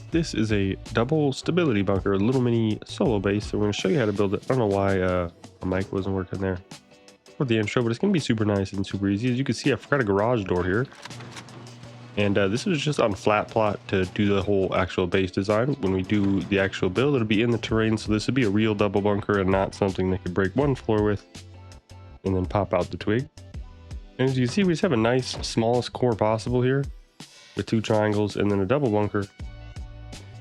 This is a double stability bunker, a little mini solo base. So we're going to show you how to build it. I don't know why my mic wasn't working there for the intro, but it's going to be super nice and super easy. As you can see, I forgot a garage door here. And this is just on flat plot to do the whole actual base design. When we do the actual build, it'll be in the terrain. So this would be a real double bunker and not something that could break one floor with and then pop out the twig. And as you can see, we just have a nice smallest core possible here with 2 triangles and then a double bunker.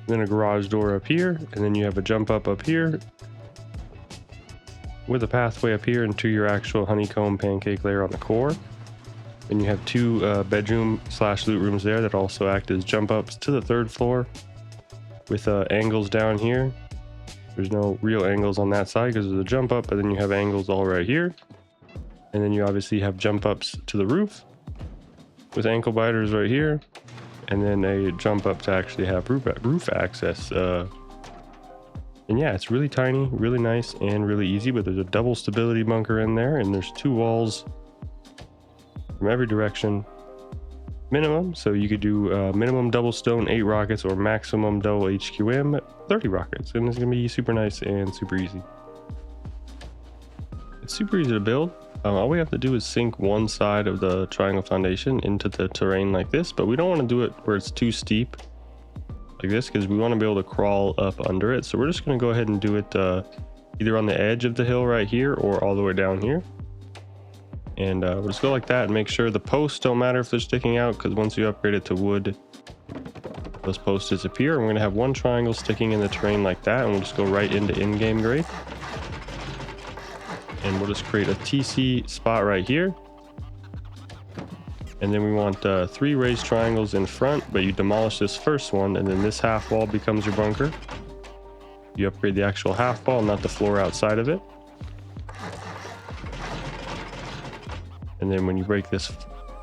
Then a garage door up here, and then you have a jump up here with a pathway up here into your actual honeycomb pancake layer on the core. Then you have 2 bedroom / loot rooms there that also act as jump ups to the 3rd floor with angles down here. There's no real angles on that side because of the jump up, but then you have angles all right here. And then you obviously have jump ups to the roof with ankle biters right here. And then a jump up to actually have roof access. And yeah, it's really tiny, really nice, and really easy. But there's a double stability bunker in there, and there's 2 walls from every direction minimum. So you could do minimum double stone 8 rockets or maximum double HQM 30 rockets, and it's gonna be super nice and super easy. It's super easy to build. All we have to do is sink one side of the triangle foundation into the terrain like this, but we don't want to do it where it's too steep like this because we want to be able to crawl up under it. So we're just going to go ahead and do it either on the edge of the hill right here or all the way down here. And we'll just go like that and make sure the posts don't matter if they're sticking out, because once you upgrade it to wood, those posts disappear. And we're going to have 1 triangle sticking in the terrain like that, and we'll just go right into in-game grade. And we'll just create a TC spot right here. And then we want 3 raised triangles in front, but you demolish this first one, and then this half wall becomes your bunker. You upgrade the actual half wall, not the floor outside of it. And then when you break this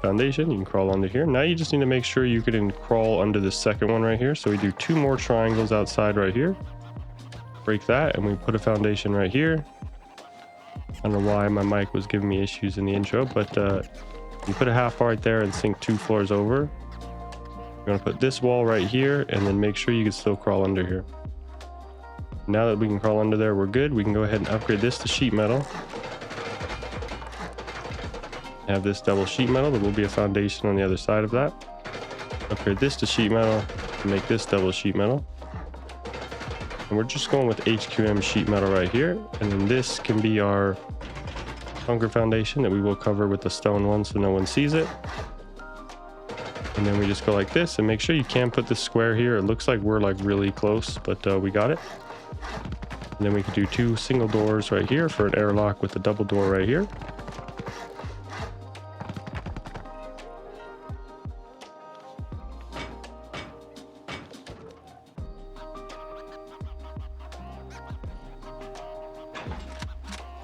foundation, you can crawl under here. Now you just need to make sure you can crawl under the second one right here. So we do 2 more triangles outside right here. Break that, and we put a foundation right here. I don't know why my mic was giving me issues in the intro, but you put a half right there and sink 2 floors over. You're going to put this wall right here, and then make sure you can still crawl under here. Now that we can crawl under there, we're good. We can go ahead and upgrade this to sheet metal. Have this double sheet metal. There will be a foundation on the other side of that. Upgrade this to sheet metal and make this double sheet metal. And we're just going with HQM sheet metal right here. And then this can be our bunker foundation that we will cover with the stone one so no one sees it. And then we just go like this, and make sure you can put this square here. It looks like we're like really close, but we got it. And then we could do 2 single doors right here for an airlock with a double door right here.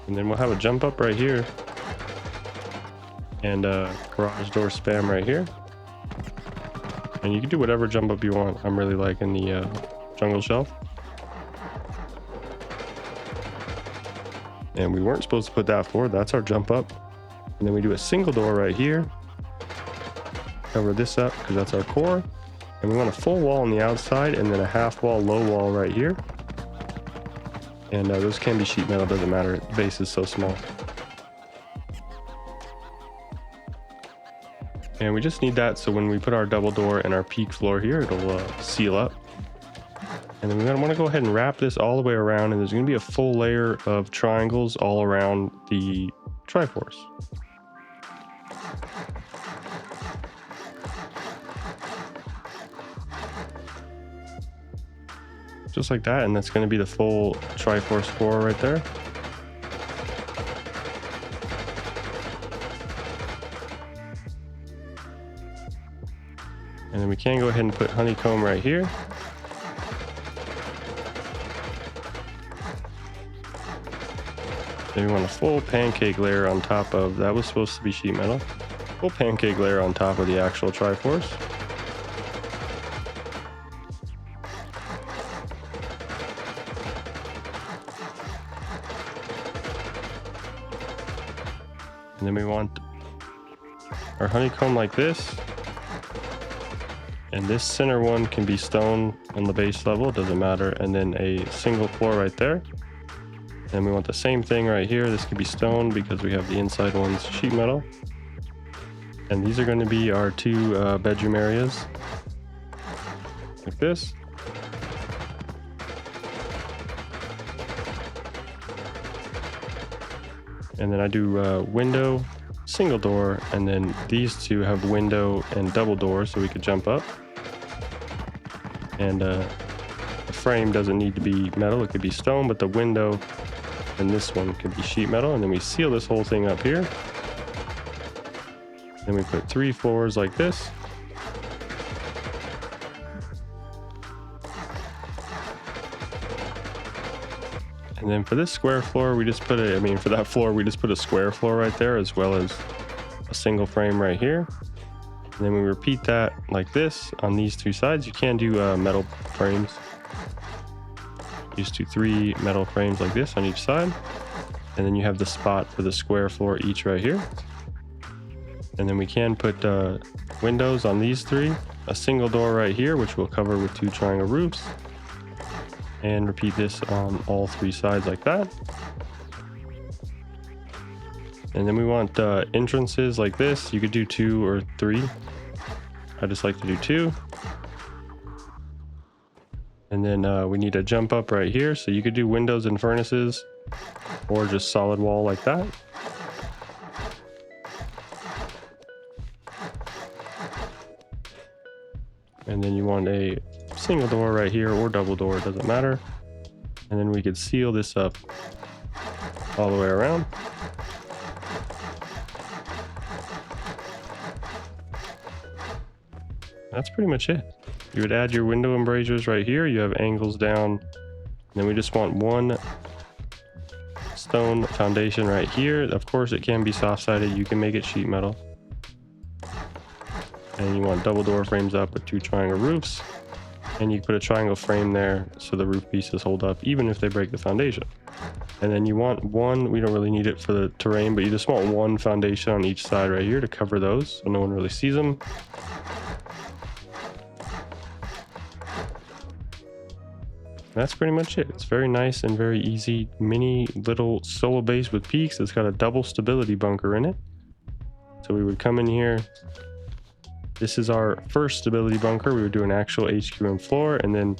And then we'll have a jump up right here and a garage door spam right here. And you can do whatever jump up you want. I'm really liking the jungle shelf. And we weren't supposed to put that forward. That's our jump up. And then we do a single door right here. Cover this up because that's our core. And we want a full wall on the outside and then a half wall, low wall right here. And those can be sheet metal, doesn't matter. The base is so small. And we just need that so when we put our double door and our peak floor here, it'll seal up. And then we're going to want to go ahead and wrap this all the way around, and there's going to be a full layer of triangles all around the Triforce. Just like that, and that's going to be the full Triforce core right there. And then we can go ahead and put honeycomb right here. Then we want a full pancake layer on top of, that was supposed to be sheet metal. Full pancake layer on top of the actual Triforce. And then we want our honeycomb like this. And this center one can be stone on the base level, it doesn't matter. And then a single floor right there. And we want the same thing right here. This could be stone because we have the inside ones sheet metal. And these are going to be our two bedroom areas. Like this. And then I do window, single door, and then these two have window and double door so we could jump up. And the frame doesn't need to be metal, it could be stone, but the window and this one could be sheet metal. And then we seal this whole thing up here. Then we put 3 floors like this. And then for this square floor, we just put for that floor, we just put a square floor right there, as well as a single frame right here. And then we repeat that like this on these 2 sides. You can do metal frames. Just do 3 metal frames like this on each side. And then you have the spot for the square floor each right here. And then we can put windows on these 3, a single door right here, which we'll cover with 2 triangle roofs. And repeat this on all 3 sides like that. And then we want entrances like this. You could do 2 or 3. I just like to do 2. And then we need a jump up right here. So you could do windows and furnaces or just solid wall like that. And then you want a single door right here or double door, it doesn't matter. And then we could seal this up all the way around. That's pretty much it. You would add your window embrasures right here. You have angles down. And then we just want 1 stone foundation right here. Of course, it can be soft-sided. You can make it sheet metal. And you want double door frames up with 2 triangle roofs. And you put a triangle frame there so the roof pieces hold up even if they break the foundation. And then you want 1, we don't really need it for the terrain, but you just want 1 foundation on each side right here to cover those so no one really sees them. That's pretty much it. It's very nice and very easy mini little solo base with peaks. It's got a double stability bunker in it. So we would come in here. This is our first stability bunker. We would do an actual HQ and floor and then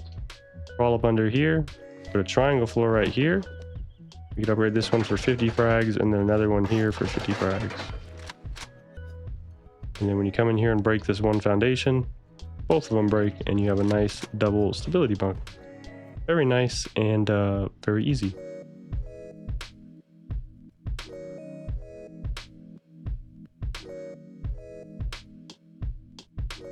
crawl up under here, put a triangle floor right here. We could upgrade this one for 50 frags and then another one here for 50 frags. And then when you come in here and break this 1 foundation, both of them break and you have a nice double stability bunker. Very nice and very easy.